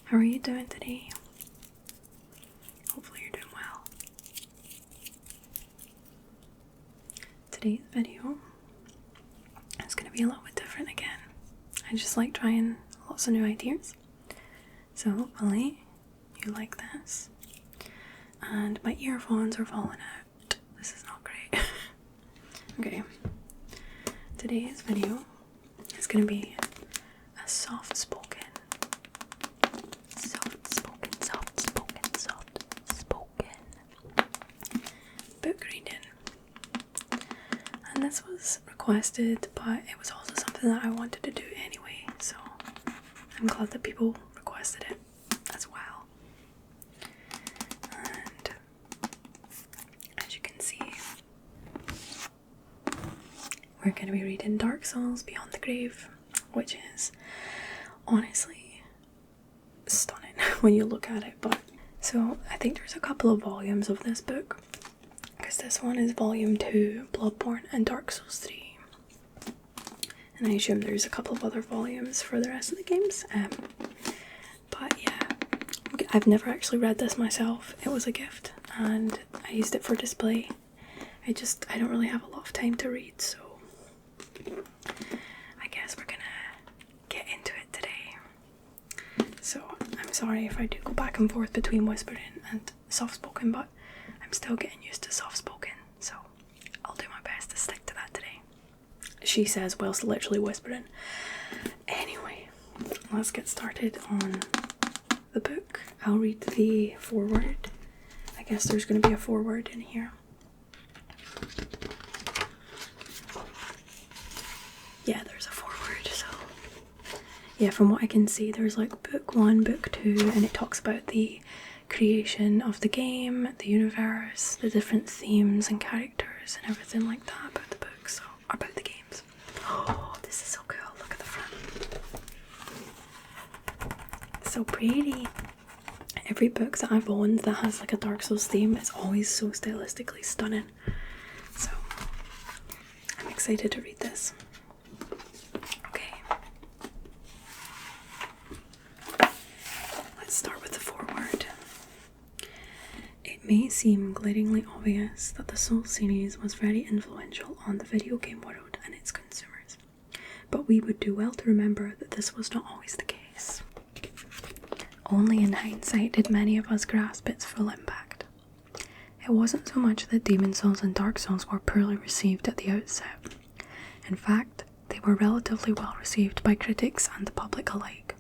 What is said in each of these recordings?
How are you doing today? Hopefully you're doing well. Today's video is going to be a little bit different again. I just like trying lots of new ideas. So hopefully you like this. And my earphones are falling out. This is not great. Okay. Today's video is going to be a soft-spoken book reading. And this was requested, but it was also something that I wanted to do anyway, so I'm glad that people requested it as well. And as you can see, we're going to be reading Dark Souls Beyond the Grave, which is honestly stunning when you look at it. But so I think there's a couple of volumes of this book, because this one is volume 2, Bloodborne, and Dark Souls 3, and I assume there's a couple of other volumes for the rest of the games. But yeah, I've never actually read this myself. It was a gift and I used it for display. I don't really have a lot of time to read, so I guess we're gonna get into it today. So I'm sorry if I do go back and forth between whispering and soft-spoken, but I'm still getting used to soft-spoken, so I'll do my best to stick to that today. She says whilst literally whispering. Anyway, let's get started on the book. I'll read the foreword. I guess there's going to be a foreword in here. Yeah, there's a foreword, so yeah, from what I can see, there's like book 1, book 2, and it talks about the creation of the game, the universe, the different themes and characters and everything like that about the books, or about the games. Oh, this is so cool. Look at the front. It's so pretty. Every book that I've owned that has like a Dark Souls theme is always so stylistically stunning. So I'm excited to read this. Okay. Let's start with the foreword. It may seem glaringly obvious that the Souls series was very influential on the video game world and its consumers, but we would do well to remember that this was not always the case. Only in hindsight did many of us grasp its full impact. It wasn't so much that Demon Souls and Dark Souls were poorly received at the outset. In fact, they were relatively well received by critics and the public alike.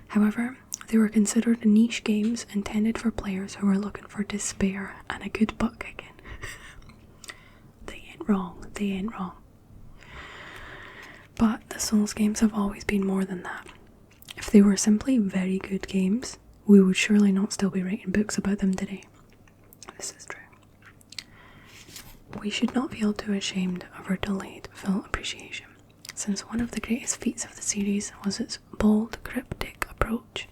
However, they were considered niche games intended for players who were looking for despair and a good butt kicking. They ain't wrong. But the Souls games have always been more than that. If they were simply very good games, we would surely not still be writing books about them today. This is true. We should not feel too ashamed of our delayed full appreciation, since one of the greatest feats of the series was its bold, cryptic approach,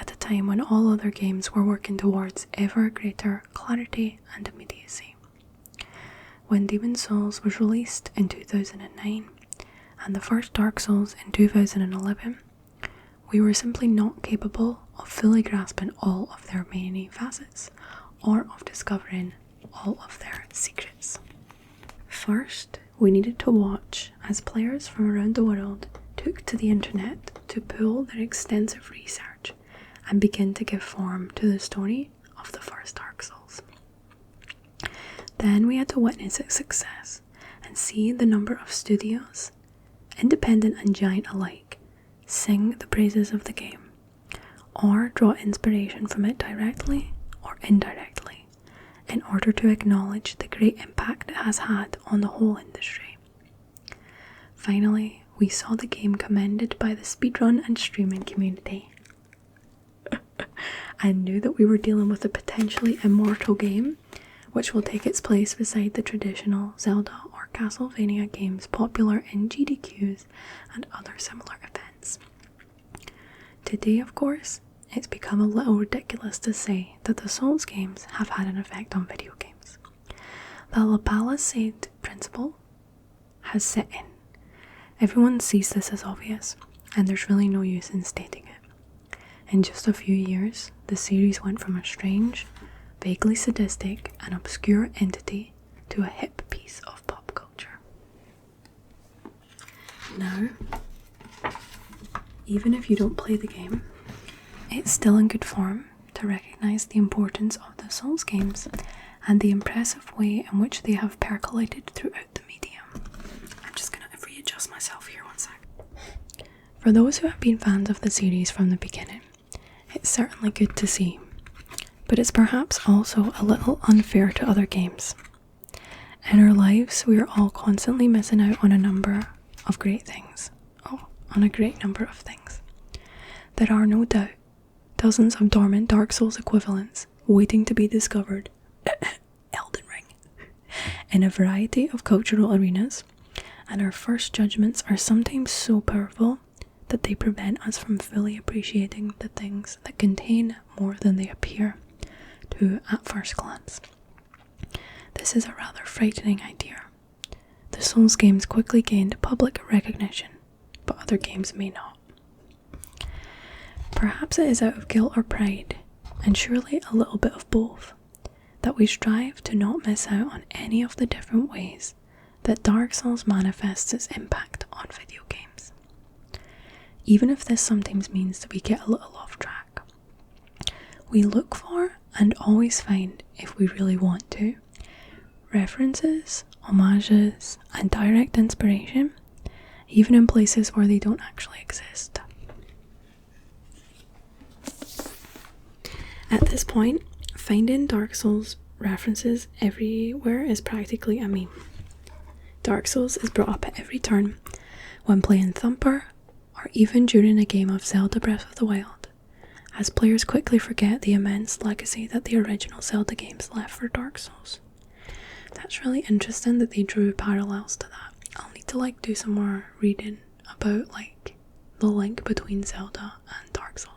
at a time when all other games were working towards ever greater clarity and immediacy. When Demon Souls was released in 2009, and the first Dark Souls in 2011, we were simply not capable of fully grasping all of their many facets, or of discovering all of their secrets. First, we needed to watch as players from around the world took to the internet to pool their extensive research and begin to give form to the story of the first Dark Souls. Then we had to witness its success and see the number of studios, independent and giant alike, sing the praises of the game, or draw inspiration from it directly or indirectly, in order to acknowledge the great impact it has had on the whole industry. Finally, we saw the game commended by the speedrun and streaming community. I knew that we were dealing with a potentially immortal game, which will take its place beside the traditional Zelda or Castlevania games popular in GDQs and other similar events. Today, of course, it's become a little ridiculous to say that the Souls games have had an effect on video games. The La Palisade principle has set in. Everyone sees this as obvious, and there's really no use in stating it. In just a few years, the series went from a strange, vaguely sadistic and obscure entity to a hip piece of pop culture. Now, even if you don't play the game, it's still in good form to recognise the importance of the Souls games and the impressive way in which they have percolated throughout the medium. I'm just going to readjust myself here one sec. For those who have been fans of the series from the beginning, it's certainly good to see, but it's perhaps also a little unfair to other games. In our lives, we are all constantly missing out on a number of great things. On a great number of things. There are no doubt dozens of dormant Dark Souls equivalents waiting to be discovered, Elden Ring, in a variety of cultural arenas, and our first judgments are sometimes so powerful that they prevent us from fully appreciating the things that contain more than they appear to at first glance. This is a rather frightening idea. The Souls games quickly gained public recognition, but other games may not. Perhaps it is out of guilt or pride, and surely a little bit of both, that we strive to not miss out on any of the different ways that Dark Souls manifests its impact on video games. Even if this sometimes means that we get a little off track. We look for, and always find, if we really want to, references, homages, and direct inspiration, even in places where they don't actually exist. At this point, finding Dark Souls references everywhere is practically a meme. Dark Souls is brought up at every turn, when playing Thumper, or even during a game of Zelda Breath of the Wild, as players quickly forget the immense legacy that the original Zelda games left for Dark Souls. That's really interesting that they drew parallels to that. I'll need to do some more reading about the link between Zelda and Dark Souls.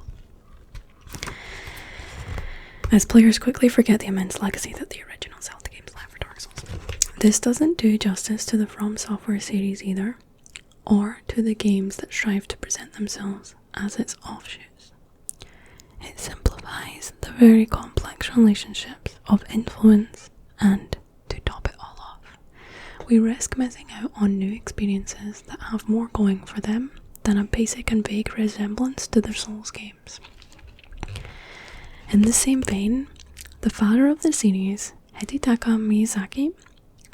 As players quickly forget the immense legacy that the original Zelda games left for Dark Souls. This doesn't do justice to the From Software series either, or to the games that strive to present themselves as its offshoots. It simplifies the very complex relationships of influence, and to top it all off, we risk missing out on new experiences that have more going for them than a basic and vague resemblance to the Souls games. In the same vein, the father of the series, Hidetaka Miyazaki,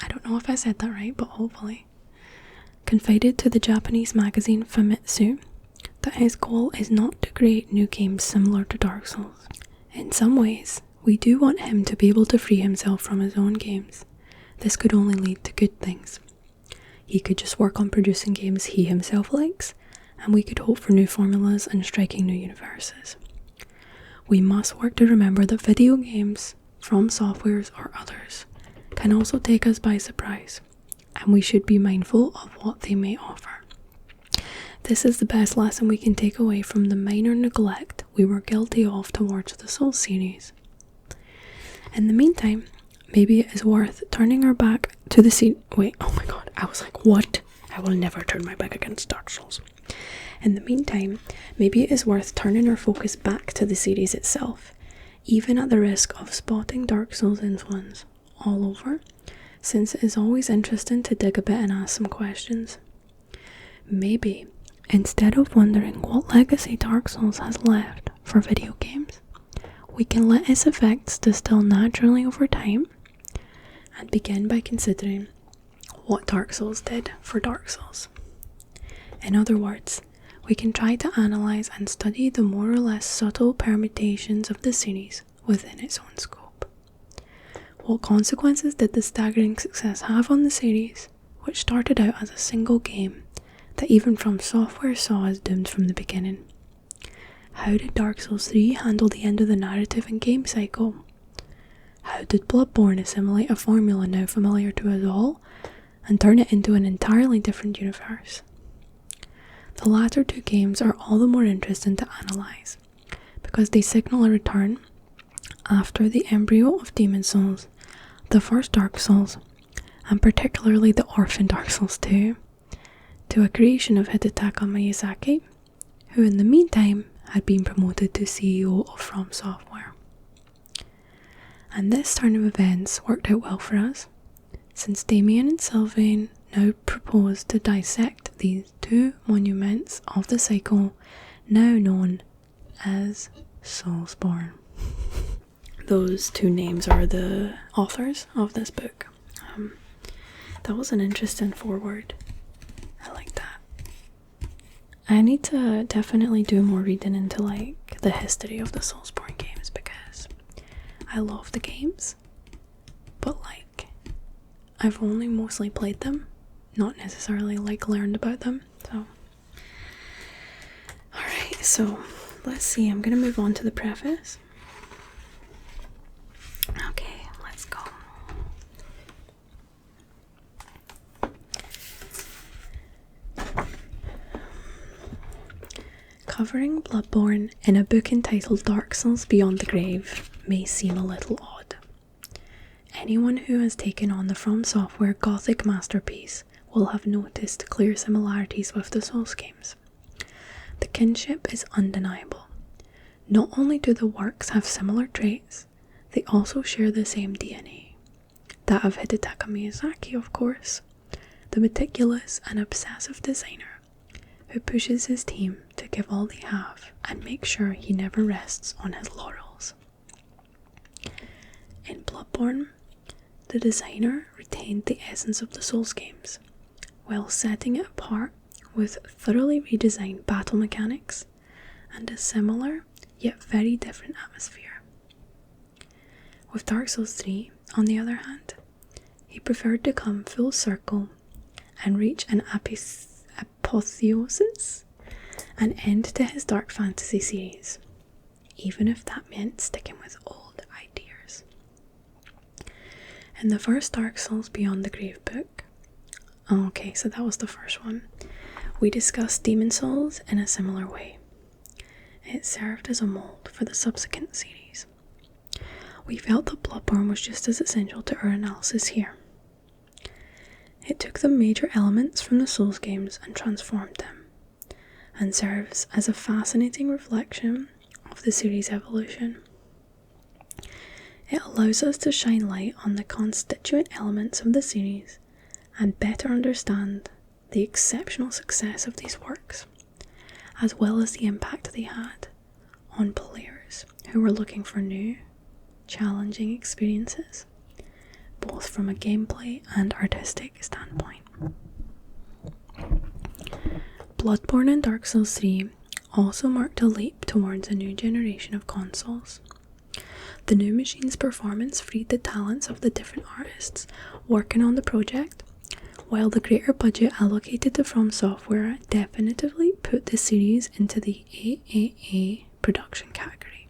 I don't know if I said that right, but hopefully, confided to the Japanese magazine Famitsu that his goal is not to create new games similar to Dark Souls. In some ways, we do want him to be able to free himself from his own games. This could only lead to good things. He could just work on producing games he himself likes, and we could hope for new formulas and striking new universes. We must work to remember that video games, From Softwares or others, can also take us by surprise, and we should be mindful of what they may offer. This is the best lesson we can take away from the minor neglect we were guilty of towards the Souls series. In the meantime, maybe it is worth turning our back to the wait, oh my god, I was like, what? I will never turn my back against Dark Souls. In the meantime, maybe it is worth turning our focus back to the series itself, even at the risk of spotting Dark Souls influence all over, since it is always interesting to dig a bit and ask some questions. Maybe, instead of wondering what legacy Dark Souls has left for video games, we can let its effects distill naturally over time, and begin by considering what Dark Souls did for Dark Souls. In other words, we can try to analyse and study the more or less subtle permutations of the series within its own scope. What consequences did the staggering success have on the series, which started out as a single game that even From Software saw as doomed from the beginning? How did Dark Souls 3 handle the end of the narrative and game cycle? How did Bloodborne assimilate a formula now familiar to us all and turn it into an entirely different universe? The latter two games are all the more interesting to analyse, because they signal a return, after the embryo of Demon Souls, the first Dark Souls, and particularly the orphan Dark Souls 2, to a creation of Hidetaka Miyazaki, who in the meantime had been promoted to CEO of From Software. And this turn of events worked out well for us, since Damien and Sylvain now propose to dissect these two monuments of the cycle, now known as Soulsborne. Those two names are the authors of this book. That was an interesting foreword. I like that. I need to definitely do more reading into like the history of the Soulsborne games, because I love the games, but like I've only mostly played them, not necessarily like learned about them. So alright, so let's see, I'm gonna move on to the preface. Okay, let's go. Covering Bloodborne in a book entitled Dark Souls Beyond the Grave may seem a little odd. Anyone who has taken on the From Software Gothic masterpiece will have noticed clear similarities with the Souls games. The kinship is undeniable. Not only do the works have similar traits, they also share the same DNA. That of Hidetaka Miyazaki, of course, the meticulous and obsessive designer who pushes his team to give all they have and make sure he never rests on his laurels. In Bloodborne, the designer retained the essence of the Souls games, while setting it apart with thoroughly redesigned battle mechanics and a similar yet very different atmosphere. With Dark Souls 3, on the other hand, he preferred to come full circle and reach an apotheosis, an end to his dark fantasy series, even if that meant sticking with old ideas. In the first Dark Souls Beyond the Grave book, okay, so that was the first one, we discussed Demon Souls in a similar way. It served as a mould for the subsequent series. We felt that Bloodborne was just as essential to our analysis here. It took the major elements from the Souls games and transformed them, and serves as a fascinating reflection of the series' evolution. It allows us to shine light on the constituent elements of the series and better understand the exceptional success of these works, as well as the impact they had on players who were looking for new, challenging experiences, both from a gameplay and artistic standpoint. Bloodborne and Dark Souls 3 also marked a leap towards a new generation of consoles. The new machine's performance freed the talents of the different artists working on the project, while the greater budget allocated to From Software definitively put the series into the AAA production category.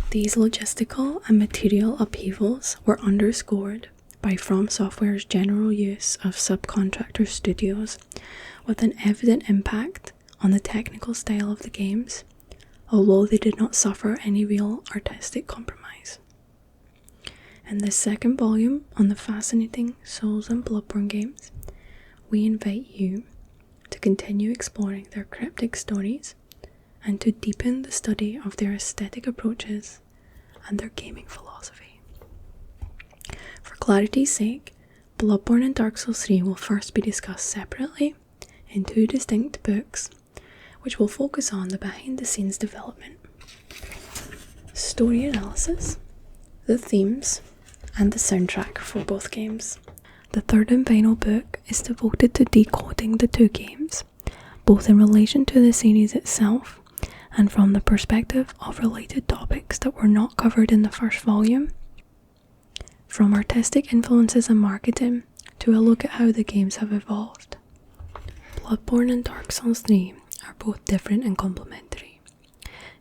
These logistical and material upheavals were underscored by From Software's general use of subcontractor studios, with an evident impact on the technical style of the games, although they did not suffer any real artistic compromise. In this second volume on the fascinating Souls and Bloodborne games, we invite you to continue exploring their cryptic stories and to deepen the study of their aesthetic approaches and their gaming philosophy. For clarity's sake, Bloodborne and Dark Souls 3 will first be discussed separately in two distinct books, which will focus on the behind-the-scenes development, story analysis, the themes, and the soundtrack for both games. The third and final book is devoted to decoding the two games, both in relation to the series itself and from the perspective of related topics that were not covered in the first volume, from artistic influences and marketing to a look at how the games have evolved. Bloodborne and Dark Souls 3 are both different and complementary.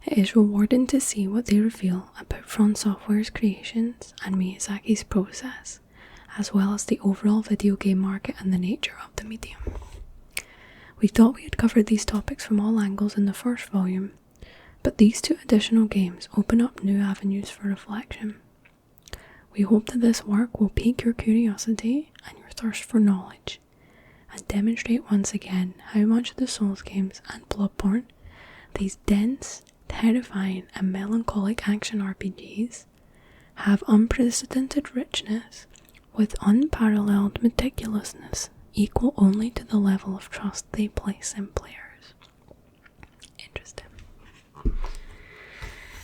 It is rewarding to see what they reveal about From Software's creations and Miyazaki's process, as well as the overall video game market and the nature of the medium. We thought we had covered these topics from all angles in the first volume, but these two additional games open up new avenues for reflection. We hope that this work will pique your curiosity and your thirst for knowledge, and demonstrate once again how much the Souls games and Bloodborne, these dense, terrifying and melancholic action RPGs have unprecedented richness with unparalleled meticulousness equal only to the level of trust they place in players. Interesting.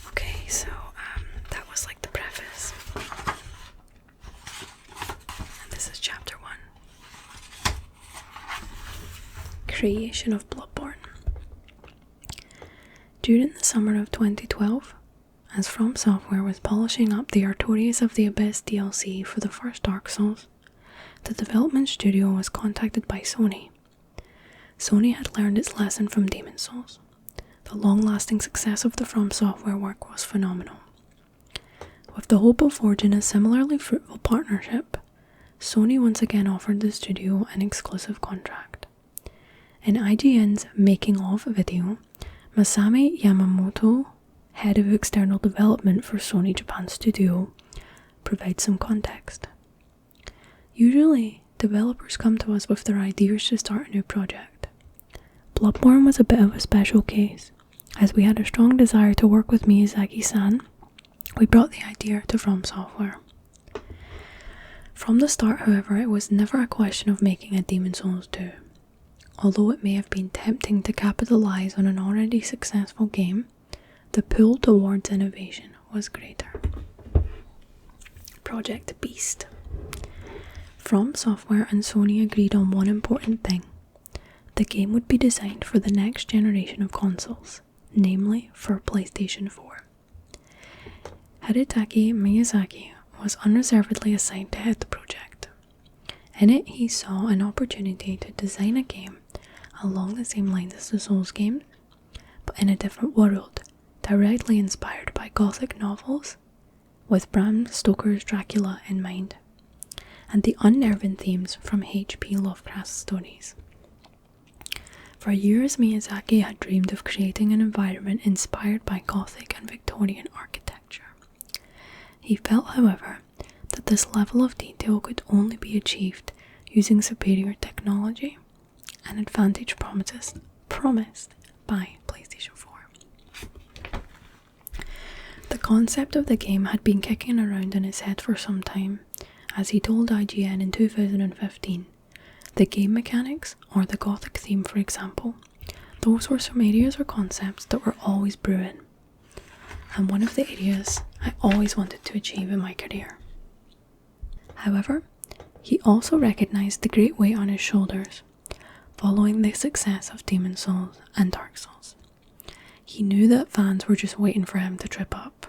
Okay, so that was like the preface. And this is chapter 1. Creation of Bloodborne. During the summer of 2012, as From Software was polishing up the Artorias of the Abyss DLC for the first Dark Souls, the development studio was contacted by Sony. Sony had learned its lesson from Demon's Souls. The long-lasting success of the From Software work was phenomenal. With the hope of forging a similarly fruitful partnership, Sony once again offered the studio an exclusive contract. In IGN's making of video, Masami Yamamoto, head of external development for Sony Japan Studio, provides some context. Usually, developers come to us with their ideas to start a new project. Bloodborne was a bit of a special case. As we had a strong desire to work with Miyazaki-san, we brought the idea to From Software. From the start, however, it was never a question of making a Demon's Souls 2. Although it may have been tempting to capitalise on an already successful game, the pull towards innovation was greater. Project Beast. From Software and Sony agreed on one important thing. The game would be designed for the next generation of consoles, namely for PlayStation 4. Hidetaka Miyazaki was unreservedly assigned to head the project. In it, he saw an opportunity to design a game along the same lines as the Souls games, but in a different world, directly inspired by Gothic novels, with Bram Stoker's Dracula in mind, and the unnerving themes from H.P. Lovecraft's stories. For years, Miyazaki had dreamed of creating an environment inspired by Gothic and Victorian architecture. He felt, however, that this level of detail could only be achieved using superior technology, an advantage promised by PlayStation 4. The concept of the game had been kicking around in his head for some time, as he told IGN in 2015. The game mechanics, or the Gothic theme for example, those were some areas or concepts that were always brewing, and one of the areas I always wanted to achieve in my career. However, he also recognised the great weight on his shoulders, following the success of Demon's Souls and Dark Souls. He knew that fans were just waiting for him to trip up.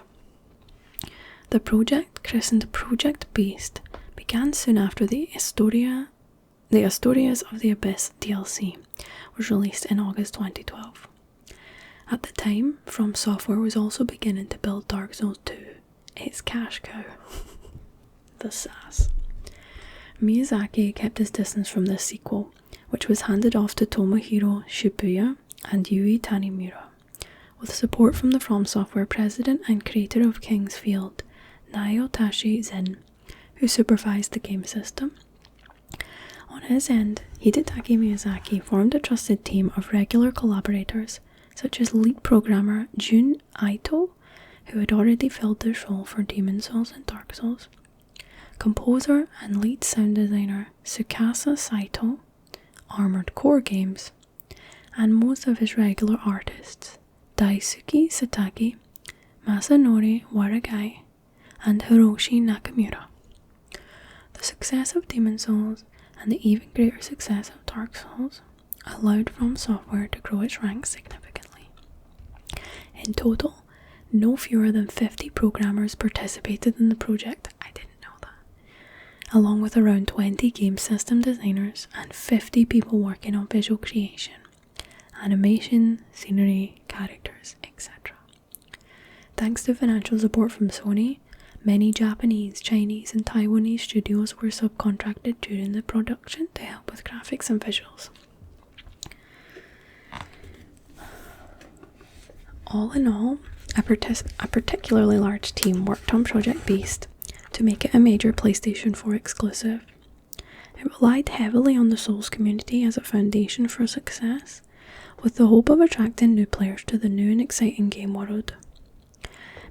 The project, christened Project Beast, began soon after the Historias of the Abyss DLC was released in August 2012. At the time, From Software was also beginning to build Dark Souls 2, its cash cow. The sass. Miyazaki kept his distance from this sequel, which was handed off to Tomohiro Shibuya and Yui Tanimura, with support from the From Software president and creator of King's Field, Naotoshi Zen, who supervised the game system. On his end, Hidetaka Miyazaki formed a trusted team of regular collaborators, such as lead programmer Jun Aito, who had already filled this role for Demon's Souls and Dark Souls, composer and lead sound designer Tsukasa Saito, Armored Core Games, and most of his regular artists, Daisuke Satake, Masanori Waragai, and Hiroshi Nakamura. The success of Demon's Souls and the even greater success of Dark Souls allowed From Software to grow its ranks significantly. In total, no fewer than 50 programmers participated in the project. I didn't know that. Along with around 20 game system designers and 50 people working on visual creation, animation, scenery, characters, etc. Thanks to financial support from Sony, many Japanese, Chinese and Taiwanese studios were subcontracted during the production to help with graphics and visuals. All in all, a particularly large team worked on Project Beast to make it a major PlayStation 4 exclusive. It relied heavily on the Souls community as a foundation for success, with the hope of attracting new players to the new and exciting game world.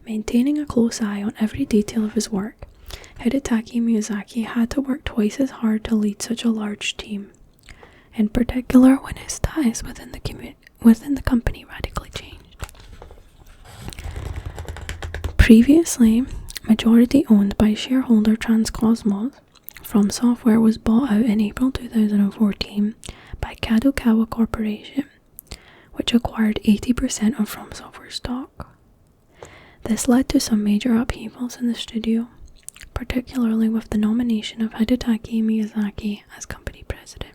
Maintaining a close eye on every detail of his work, Hidetaka Miyazaki had to work twice as hard to lead such a large team, in particular when his status within the company radically changed. Previously majority owned by shareholder Transcosmos, From Software was bought out in April 2014 by Kadokawa Corporation, which acquired 80% of From Software stock. This led to some major upheavals in the studio, particularly with the nomination of Hidetaka Miyazaki as company president.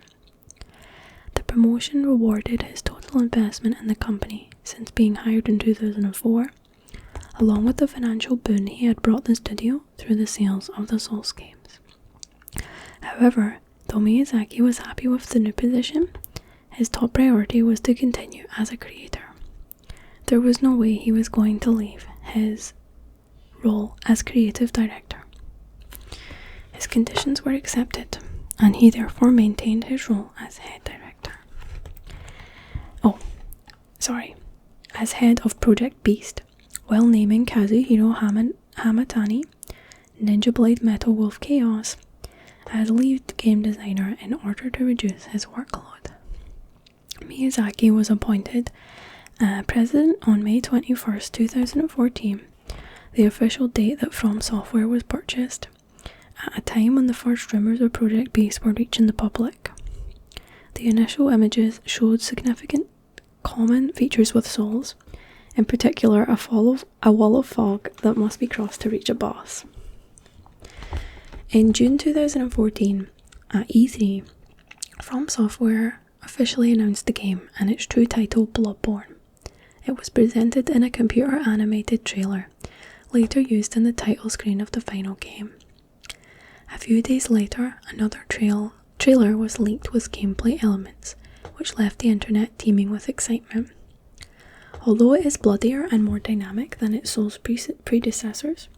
The promotion rewarded his total investment in the company since being hired in 2004, along with the financial boon he had brought the studio through the sales of the Souls games. However, though Miyazaki was happy with the new position, his top priority was to continue as a creator. There was no way he was going to leave his role as creative director. His conditions were accepted, and he therefore maintained his role as head director. As head of Project Beast, while naming Kazuhiro Hamatani, Ninja Blade Metal Wolf Chaos, as lead game designer in order to reduce his workload. Miyazaki was appointed president on May 21st, 2014, the official date that From Software was purchased, at a time when the first rumours of Project Beast were reaching the public. The initial images showed significant common features with Souls, in particular a wall of fog that must be crossed to reach a boss. In June 2014, at E3, From Software officially announced the game and its true title, Bloodborne. It was presented in a computer-animated trailer, later used in the title screen of the final game. A few days later, another trailer was leaked with gameplay elements, which left the internet teeming with excitement. Although it is bloodier and more dynamic than its Souls predecessors,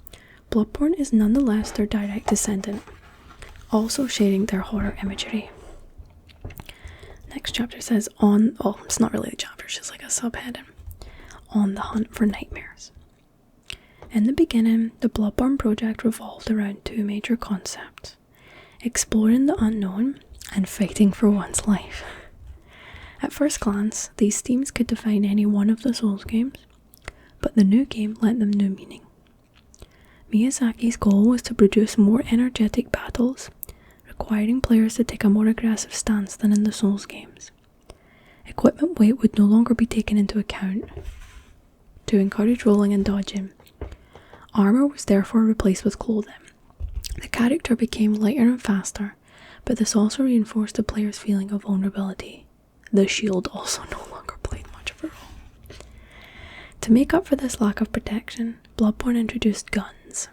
Bloodborne is nonetheless their direct descendant, also sharing their horror imagery. Next chapter says it's not really a chapter, it's just like a subheading. On the hunt for nightmares. In the beginning, the Bloodborne project revolved around two major concepts: exploring the unknown and fighting for one's life. At first glance, these themes could define any one of the Souls games, but the new game lent them new meaning. Miyazaki's goal was to produce more energetic battles, requiring players to take a more aggressive stance than in the Souls games. Equipment weight would no longer be taken into account to encourage rolling and dodging. Armour was therefore replaced with clothing. The character became lighter and faster, but this also reinforced the player's feeling of vulnerability. The shield also no longer played much of a role. To make up for this lack of protection, Bloodborne introduced guns.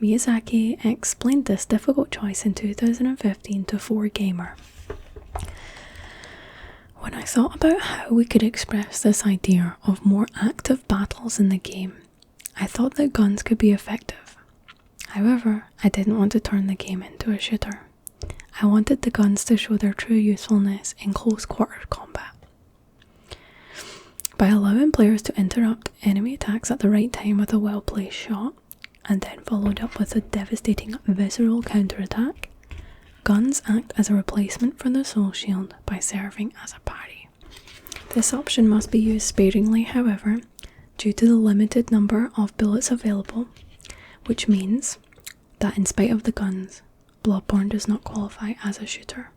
Miyazaki explained this difficult choice in 2015 to 4Gamer. When I thought about how we could express this idea of more active battles in the game, I thought that guns could be effective. However, I didn't want to turn the game into a shooter. I wanted the guns to show their true usefulness in close quarter combat. By allowing players to interrupt enemy attacks at the right time with a well-placed shot, and then followed up with a devastating visceral counterattack, guns act as a replacement for the soul shield by serving as a parry. This option must be used sparingly, however, due to the limited number of bullets available, which means that in spite of the guns, Bloodborne does not qualify as a shooter.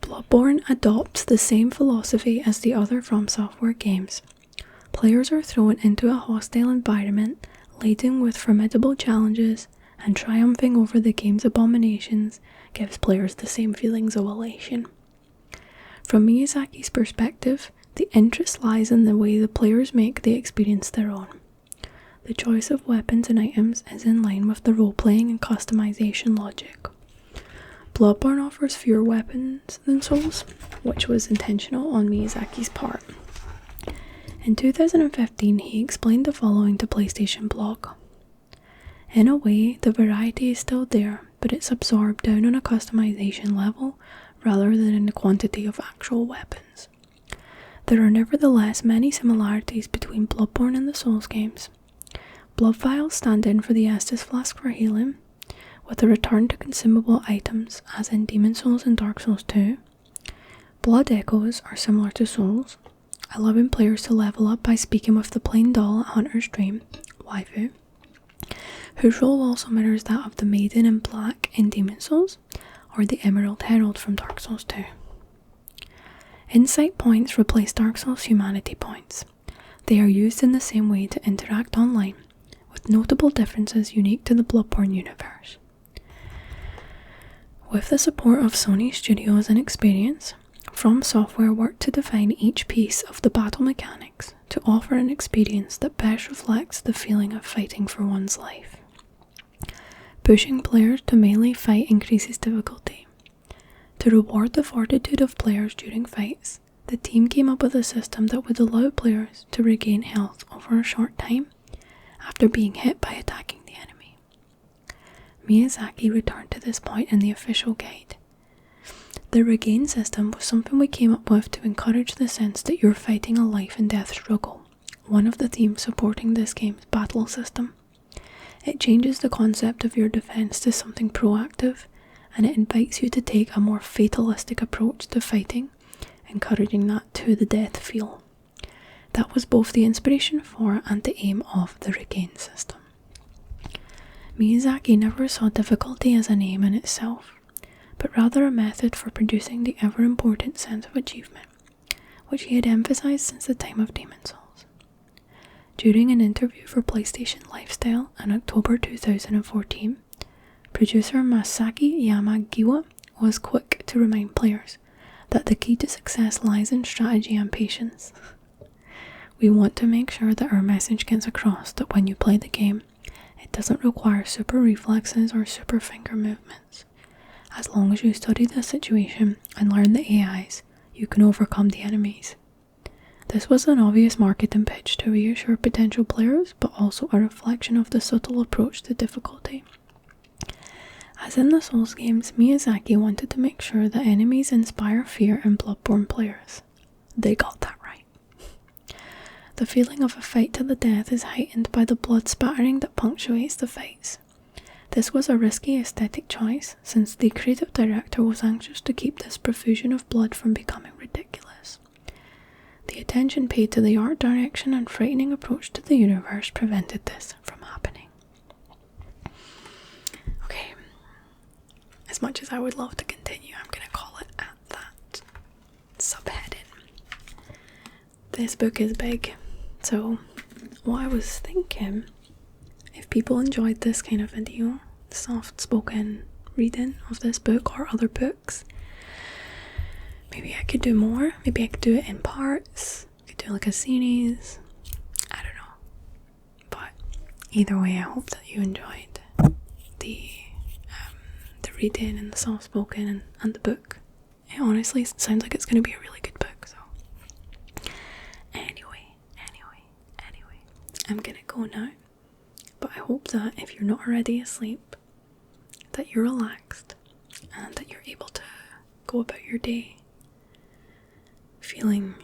Bloodborne adopts the same philosophy as the other From Software games. Players are thrown into a hostile environment laden with formidable challenges, and triumphing over the game's abominations gives players the same feelings of elation. From Miyazaki's perspective, the interest lies in the way the players make the experience their own. The choice of weapons and items is in line with the role-playing and customization logic. Bloodborne offers fewer weapons than Souls, which was intentional on Miyazaki's part. In 2015, he explained the following to PlayStation Blog. In a way, the variety is still there, but it's absorbed down on a customization level rather than in the quantity of actual weapons. There are nevertheless many similarities between Bloodborne and the Souls games. Blood vials stand in for the Estus flask for healing, with a return to consumable items as in Demon Souls and Dark Souls 2. Blood echoes are similar to Souls, allowing players to level up by speaking with the plain doll at Hunter's Dream, waifu, whose role also mirrors that of the Maiden in Black in Demon Souls, or the Emerald Herald from Dark Souls 2. Insight points replace Dark Souls humanity points. They are used in the same way to interact online, with notable differences unique to the Bloodborne universe. With the support of Sony Studios and Experience, From Software worked to define each piece of the battle mechanics to offer an experience that best reflects the feeling of fighting for one's life. Pushing players to melee fight increases difficulty. To reward the fortitude of players during fights, the team came up with a system that would allow players to regain health over a short time after being hit by attacking the enemy. Miyazaki returned to this point in the official guide. The regain system was something we came up with to encourage the sense that you're fighting a life and death struggle, one of the themes supporting this game's battle system. It changes the concept of your defense to something proactive, and it invites you to take a more fatalistic approach to fighting, encouraging that to the death feel. That was both the inspiration for and the aim of the regain system. Miyazaki never saw difficulty as an aim in itself, but rather a method for producing the ever-important sense of achievement, which he had emphasised since the time of Demon Souls. During an interview for PlayStation Lifestyle in October 2014, producer Masaki Yamagiwa was quick to remind players that the key to success lies in strategy and patience. We want to make sure that our message gets across that when you play the game, it doesn't require super reflexes or super finger movements. As long as you study the situation and learn the AIs, you can overcome the enemies. This was an obvious marketing pitch to reassure potential players, but also a reflection of the subtle approach to difficulty. As in the Souls games, Miyazaki wanted to make sure that enemies inspire fear in Bloodborne players. They got that right. The feeling of a fight to the death is heightened by the blood spattering that punctuates the fights. This was a risky aesthetic choice, since the creative director was anxious to keep this profusion of blood from becoming ridiculous. The attention paid to the art direction and frightening approach to the universe prevented this from happening. Okay, as much as I would love to continue, I'm going to call it at that subheading. This book is big, so what I was thinking, if people enjoyed this kind of video, soft-spoken reading of this book or other books, maybe I could do more. Maybe I could do it in parts. I could do like a series. I don't know. But either way, I hope that you enjoyed the reading and the soft-spoken and the book. It honestly sounds like it's going to be a really good book. So anyway, I'm going to go now. But I hope that if you're not already asleep, that you're relaxed and that you're able to go about your day feeling